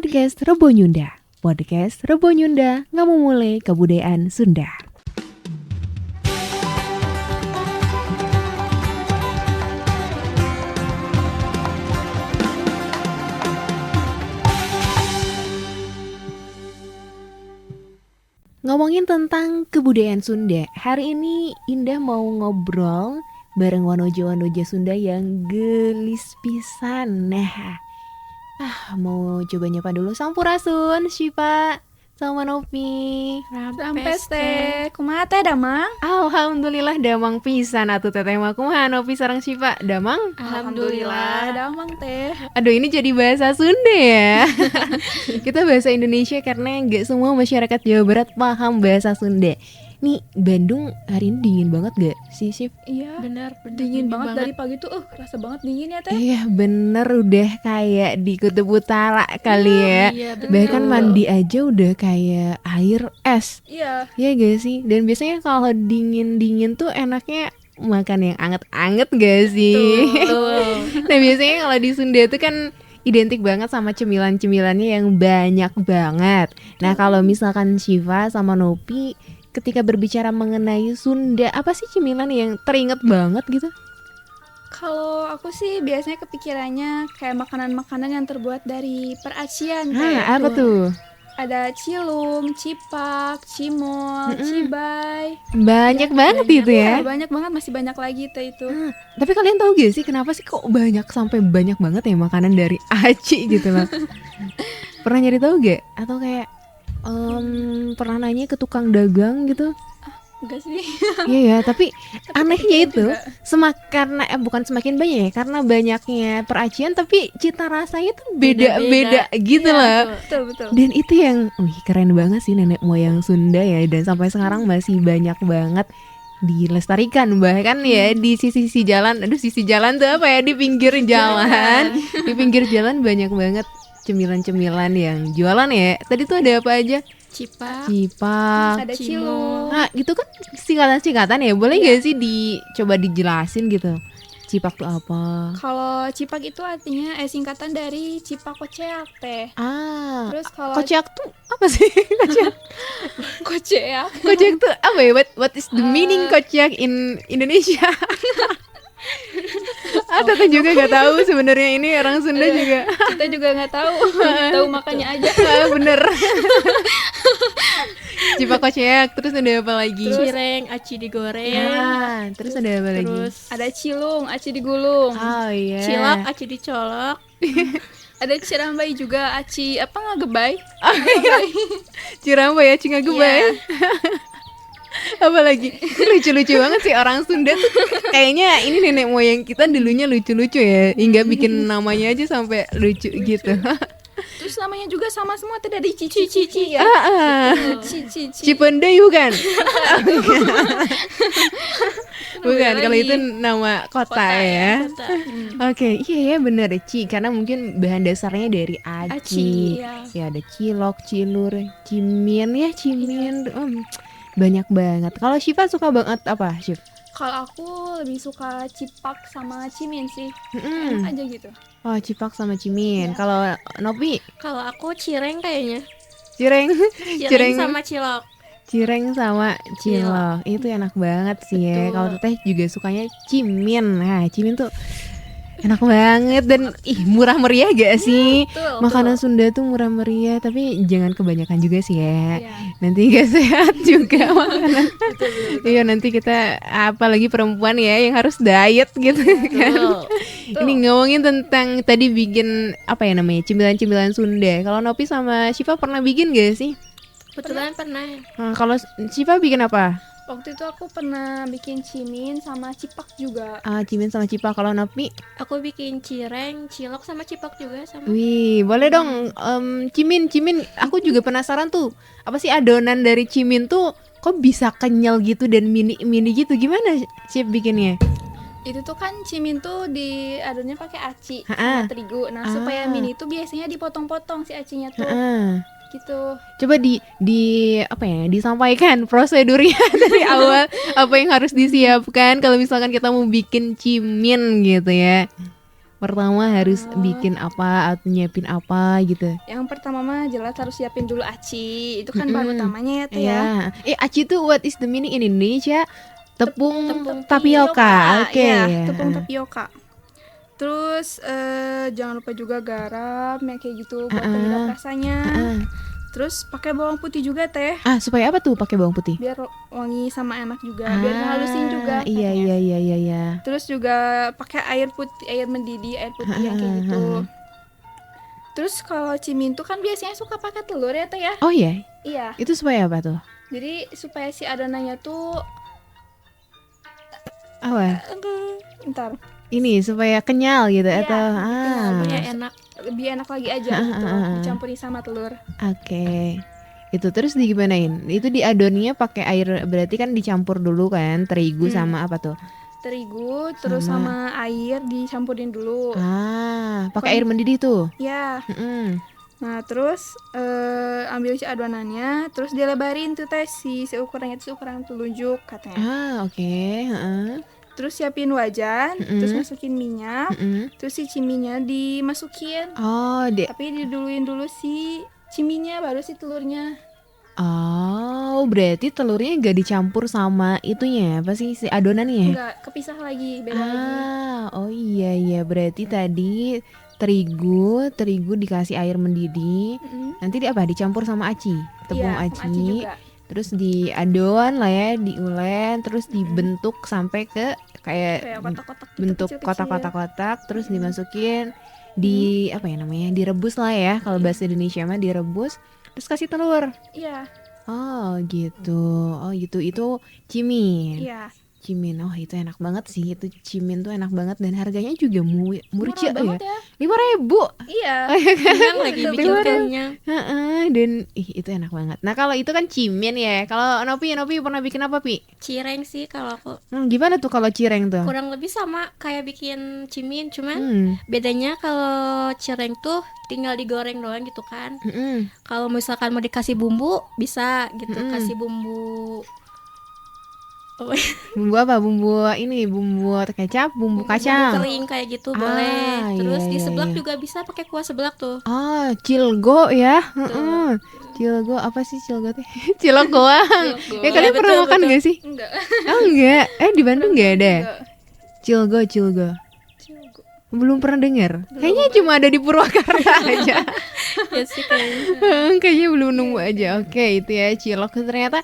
Podcast Rebo Nyunda. Podcast Rebo Nyunda ngamumule kebudayaan Sunda. Ngomongin tentang kebudayaan Sunda, hari ini Indah mau ngobrol bareng wanoja-wanoja Sunda yang gelis pisan. Nah, mau coba nyapa dulu Sampurasun, Syifa, sama Nopi. Rampeste, kumaha teh Damang? Alhamdulillah damang pisan atuh teteh mah. Kumaha Nopi sareng Syifa? Damang? Alhamdulillah Damang teh. Aduh, ini jadi bahasa Sunda ya. Kita bahasa Indonesia karena nggak semua masyarakat Jawa Barat paham bahasa Sunda. Nih, Bandung hari ini dingin banget gak sih, Syif? Iya, Bener dingin banget dari pagi tuh. Rasa banget dingin ya teh. Iya bener, udah kayak di Kutub Utara kali ya. Iya, Bahkan mandi aja udah kayak air es. Iya. Iya gak sih? Dan biasanya kalau dingin-dingin tuh enaknya makan yang anget-anget gak sih? Nah biasanya kalau di Sunda tuh kan identik banget sama cemilan-cemilannya yang banyak banget. Nah kalau misalkan Syifa sama Nopi ketika berbicara mengenai Sunda, apa sih cemilan yang teringat banget gitu? Kalau aku sih biasanya kepikirannya kayak makanan-makanan yang terbuat dari peracian kayak Apa tuh? ada cilung, cipak, cimol, cibay. Banyak banget itu ya. Banyak banget, masih banyak lagi teh itu. Tapi kalian tahu gak sih kenapa sih kok banyak sampai banyak banget ya makanan dari aci gitu loh? Pernah nyari tahu gak? Atau kayak pernah nanya ke tukang dagang gitu? Enggak sih. Iya ya, tapi anehnya itu juga. karena bukan semakin banyak ya, karena banyaknya peracian tapi cita rasanya tuh beda-beda gitu loh. Betul. Dan itu yang keren banget sih nenek moyang Sunda ya, dan sampai sekarang masih banyak banget dilestarikan, bahkan ya di sisi jalan. Aduh, sisi jalan tuh apa ya, di pinggir jalan. Di pinggir jalan banyak banget cemilan-cemilan yang jualan ya. Tadi tuh ada apa aja? Cipak, Cipak. Ada cilung. Nah, itu kan singkatan-singkatan ya. Boleh gak sih coba dijelasin gitu? Cipak tuh apa? Kalau cipak itu artinya singkatan dari cipak koceak teh. Terus kalau Kocak tuh apa sih? Kocak. koceak Kocak tuh apa ya? What is the meaning kocak in Indonesia? Tata juga gak tahu sebenarnya, ini orang Sunda juga. kita juga nggak tahu makannya aja. Bener. Cipak kocak, terus ada apa lagi? cireng, aci digoreng, Terus ada apa lagi? terus Ada cilung, aci digulung. Oh iya. cilok, aci dicolok, Ada cirambai juga, aci apa ngagebay. Cirambai ya, Cingagebay. Apa lagi? Lucu-lucu banget sih orang Sunda tuh. Kayaknya ini nenek moyang kita dulunya lucu-lucu ya, hingga bikin namanya aja sampai lucu gitu. Terus namanya juga sama semua teh, dari cici ya. Cici. Cipendei bukan? Bukan, Beda kalau lagi. itu nama kota ya. kota. Oke, iya ya bener Ci, karena mungkin bahan dasarnya dari aci. Aci, iya. Ya ada cilok, cilur, cimin ya, cimin. Banyak banget. Kalau Syifa suka banget apa, Syif? Kalau aku lebih suka cipak sama cimin sih. Mm-mm. Enak aja gitu. Oh, cipak sama cimin. Iya. Kalau Nopi, Kalau aku cireng kayaknya, cireng. cireng sama cilok. Cireng sama cilok. Itu enak banget sih ya. Betul. Kalau Teteh juga sukanya cimin. Nah, cimin tuh enak banget dan murah meriah gak sih? Betul. Makanan Sunda tuh murah meriah, tapi jangan kebanyakan juga sih ya. Iya. Nanti gak sehat juga makanan. Iya, nanti kita apalagi perempuan ya yang harus diet gitu kan. Ini ngomongin tentang tadi bikin apa ya namanya, cemilan-cemilan Sunda. Kalau Nopi sama Syifa pernah bikin gak sih? Kebetulan pernah. Nah, kalau Syifa bikin apa? Waktu itu aku pernah bikin cimin sama cipak juga. Cimin sama Cipa. Kalau Nopi? Aku bikin cireng, cilok sama cipak juga sama. Wih, boleh dong. Cimin. Aku juga penasaran tuh. Apa sih adonan dari cimin tuh kok bisa kenyal gitu dan mini gitu? Gimana Syif bikinnya? Itu tuh kan cimin tuh di adonnya pakai aci Ha-ha. sama terigu. Nah, supaya mini itu biasanya dipotong-potong si acinya tuh. Gitu. Coba apa ya, disampaikan prosedurnya dari awal, apa yang harus disiapkan kalau misalkan kita mau bikin cimin gitu ya. pertama harus Oh. bikin apa atau nyiapin apa gitu? Yang pertama mah jelas harus siapin dulu aci. Itu kan bahan utamanya ya teh ya. Iya. Aci itu what is the meaning in Indonesia? Tepung, Tepung tapioka. Oke. Iya, tepung tapioka. Terus jangan lupa juga garam yang kayak gitu buat penyedap rasanya. Terus pakai bawang putih juga teh, Supaya apa tuh pakai bawang putih? biar wangi sama enak juga, biar ngehalusin juga. Iya, katanya. iya. Terus juga pakai air putih, air mendidih, air putih yang kayak gitu. Terus kalau cimin tuh kan biasanya suka pakai telur ya teh ya. Oh iya, Iya. itu supaya apa tuh? Jadi supaya si adonannya tuh Apa? ntar Ini supaya kenyal gitu Iya, atau kenyal, Biar enak. lebih enak lagi aja gitu, dicampurin sama telur. Oke. Itu terus digimanain? Itu diadonnya pakai air, berarti kan dicampur dulu kan terigu sama apa tuh? Terigu terus sama air dicampurin dulu. Pakai air mendidih tuh. Ya. Mm-mm. Nah, terus ambil si adonannya, terus dilebarin tuh teh si ukurannya itu ukuran telunjuk katanya. Oke. Heeh. Terus siapin wajan, terus masukin minyak, Mm-mm. terus si ciminya dimasukin. Oh, Tapi diduluin dulu si ciminya baru si telurnya. Berarti telurnya nggak dicampur sama itunya, apa sih si adonannya? Enggak, kepisah lagi, beda lagi. Oh iya, berarti tadi terigu dikasih air mendidih. Nanti apa? Dicampur sama aci, tepung Iya, sama aci juga. Terus diadon lah ya, diulen, terus dibentuk sampai ke kayak Kayak kotak-kotak gitu, bentuk kecil-kecil. kotak-kotak, terus dimasukin di apa ya namanya, direbus lah ya, kalau bahasa Indonesia mah direbus, terus kasih telur. Iya, Oh gitu, itu cimin. iya. Cimin, itu enak banget sih, itu cimin tuh enak banget dan harganya juga murah Murah ya, banget ya. 5.000. Iya. Kenyang lagi, bikin Telur. kenyang. Dan itu enak banget. Nah kalau itu kan cimin ya, kalau Nopi pernah bikin apa Pi? Cireng sih kalau aku. Gimana tuh kalau cireng tuh? Kurang lebih sama kayak bikin cimin, cuman Hmm. bedanya kalau cireng tuh tinggal digoreng doang gitu kan. Mm-mm. Kalau misalkan mau dikasih bumbu bisa gitu, kasih bumbu Bumbu apa? Bumbu kecap, bumbu kacang. kering kayak gitu boleh. Terus iya, di seblak iya. juga bisa pakai kuah seblak tuh. Cilgo ya. Cilgo apa sih cilgo teh? Cilok goang. Ya kalian Iya, pernah betul, makan betul. gak sih? Enggak. Enggak. Di Bandung nggak ada. Enggak. Cilgo. Cilgo. Belum pernah dengar. Kayaknya cuma ada di Purwakarta aja. Ya sih kayaknya. Kayaknya belum nemu aja. Oke, itu ya cilok. Ternyata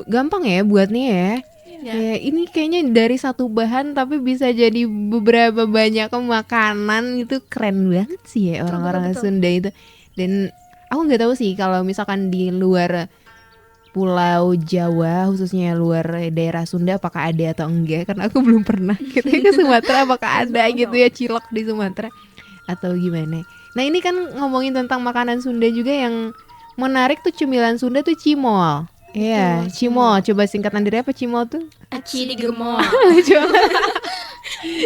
gampang ya buatnya ya. Ya, ini kayaknya dari satu bahan tapi bisa jadi beberapa banyak makanan, itu keren banget sih ya orang-orang betul. Sunda itu. Dan aku nggak tahu sih kalau misalkan di luar Pulau Jawa, khususnya luar daerah Sunda, apakah ada atau enggak, karena aku belum pernah gitu ya ke Sumatera, apakah ada gitu ya cilok di Sumatera atau gimana. Nah ini kan ngomongin tentang makanan Sunda juga, yang menarik tuh cemilan Sunda tuh cimol. Iya, cimol. Coba singkatan dari apa cimol tuh? Aci digemol.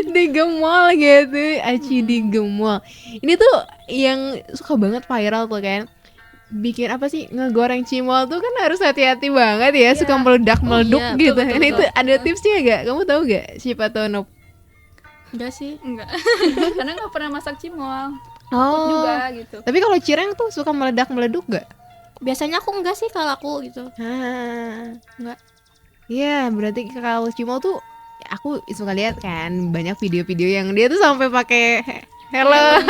Digemol gitu, aci digemol. Ini tuh yang suka banget viral tuh kan. Bikin apa sih, ngegoreng cimol tuh kan harus hati-hati banget ya, suka meledak-meleduk iya, gitu. betul, Nah betul. itu ada tipsnya gak? Kamu tahu gak? Siapa tahu Nop? Enggak sih. Enggak. Karena enggak pernah masak cimol. Oh. Juga gitu. Tapi kalau cireng tuh suka meledak-meleduk gak? Biasanya aku enggak sih kalau aku gitu. Enggak. Iya, berarti kalau cimol tuh aku suka lihat kan banyak video-video yang dia tuh sampai pakai helm,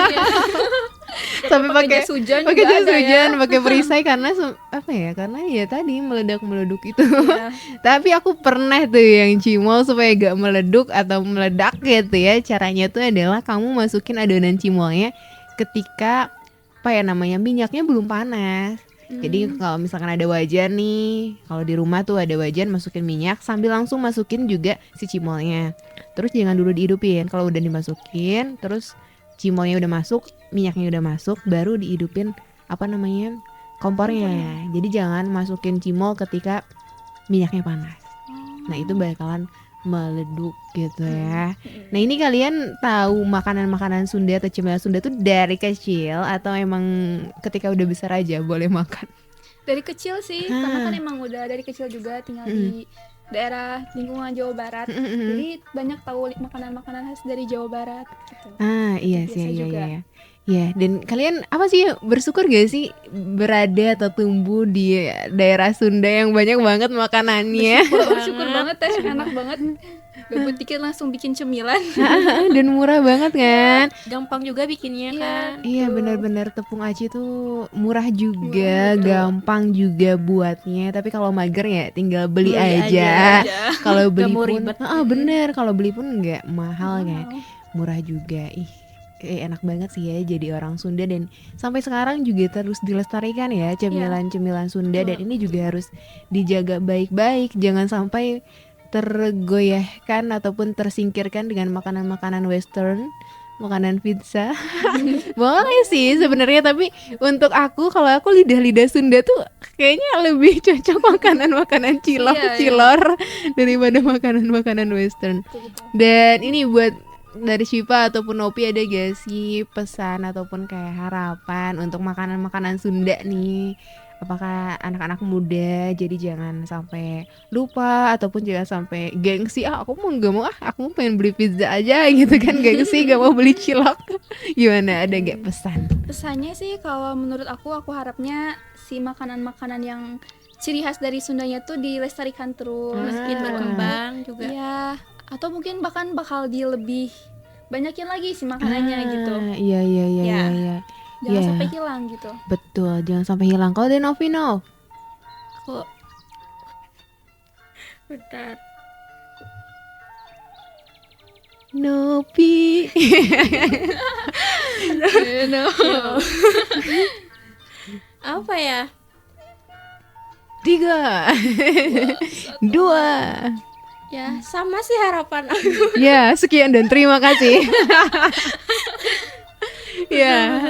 sampai pakai jas hujan pakai juga jas ada hujan, ya. pakai perisai karena apa ya? Karena ya tadi meledak-meleduk itu. Iya. Tapi aku pernah tuh yang cimol supaya gak meleduk atau meledak gitu ya. Caranya tuh adalah kamu masukin adonan cimolnya ketika apa ya namanya, minyaknya belum panas. Jadi kalau misalkan ada wajan nih, kalau di rumah tuh ada wajan, masukin minyak sambil langsung masukin juga si cimolnya. Terus jangan dulu dihidupin. Kalau udah dimasukin, terus cimolnya udah masuk, minyaknya udah masuk, baru dihidupin apa namanya, kompornya. Jadi jangan masukin cimol ketika minyaknya panas. Nah itu bakalan meleduk gitu ya. Nah ini kalian tahu makanan-makanan Sunda atau cemilan Sunda tuh dari kecil atau emang ketika udah besar aja boleh makan? Dari kecil sih, karena kan emang udah dari kecil juga tinggal daerah lingkungan Jawa Barat. Jadi banyak tahu makanan-makanan khas dari Jawa Barat gitu. Iya Biasa sih, juga. iya. Ya, dan kalian apa sih bersyukur gak sih berada atau tumbuh di daerah Sunda yang banyak banget makanannya Syukur banget Teh, enak banget. Gabut dikit langsung bikin cemilan. dan murah banget kan? Gampang juga bikinnya kan. Iya benar-benar tepung aci tuh murah juga, gampang juga buatnya. Tapi kalau mager ya tinggal beli aja. Kalau beli mau pun, ribet. bener. Kalau beli pun nggak mahal kan, murah juga. Enak banget sih ya jadi orang Sunda dan sampai sekarang juga terus dilestarikan ya cemilan-cemilan Sunda dan ini juga harus dijaga baik-baik. Jangan sampai tergoyahkan ataupun tersingkirkan dengan makanan-makanan Western. Makanan pizza boleh sih sebenarnya, tapi untuk aku kalau aku lidah Sunda tuh kayaknya lebih cocok makanan cilor daripada makanan Western. Dan ini buat dari Syifa ataupun Nopi, ada gak sih pesan ataupun kayak harapan untuk makanan-makanan Sunda nih? Apakah anak-anak muda jadi jangan sampai lupa ataupun jangan sampai gengsi, aku mau aku mau pengen beli pizza aja gitu kan, gengsi gak mau beli cilok. Gimana, ada gak pesan? Pesannya sih kalau menurut aku harapnya si makanan-makanan yang ciri khas dari Sundanya tuh dilestarikan terus, Mungkin berkembang juga. ya, atau mungkin bahkan bakal lebih banyakin lagi si makanannya gitu. Iya. Jangan sampai hilang gitu. Betul, jangan sampai hilang. Kalau dari Novi, Aku bentar. Nopi. Apa ya? 3 2. Ya, sama sih harapan aku. Ya, sekian dan terima kasih. Ya,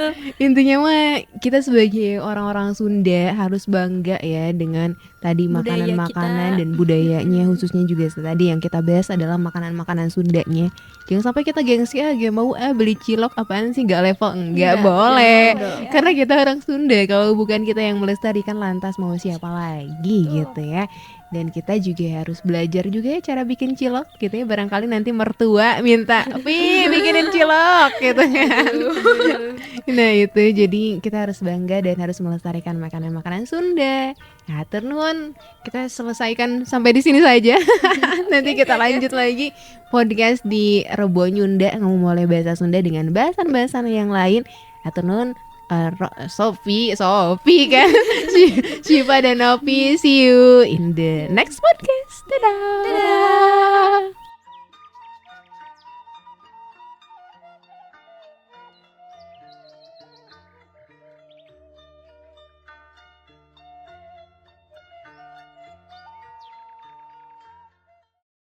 intinya mah kita sebagai orang-orang Sunda harus bangga ya dengan tadi Budaya makanan-makanan kita. dan budayanya, khususnya juga tadi yang kita bahas adalah makanan-makanan Sundanya. Jangan sampai kita gengsi gak mau beli cilok apaan sih, gak level, enggak boleh. Karena kita orang Sunda, kalau bukan kita yang melestarikan lantas mau siapa lagi gitu ya. Dan kita juga harus belajar juga ya cara bikin cilok gitu ya. Barangkali nanti mertua minta, bikinin cilok gitu kan. Nah itu, jadi kita harus bangga dan harus melestarikan makanan-makanan Sunda. Nah turun, kita selesaikan sampai di sini saja. Nanti kita lanjut lagi podcast di Rebo Nyunda, ngomong boleh bahasa Sunda dengan bahasan-bahasan yang lain. Atur nuhun. Sophie kan. Syifa dan Nopi, see you in the next podcast. Dadah.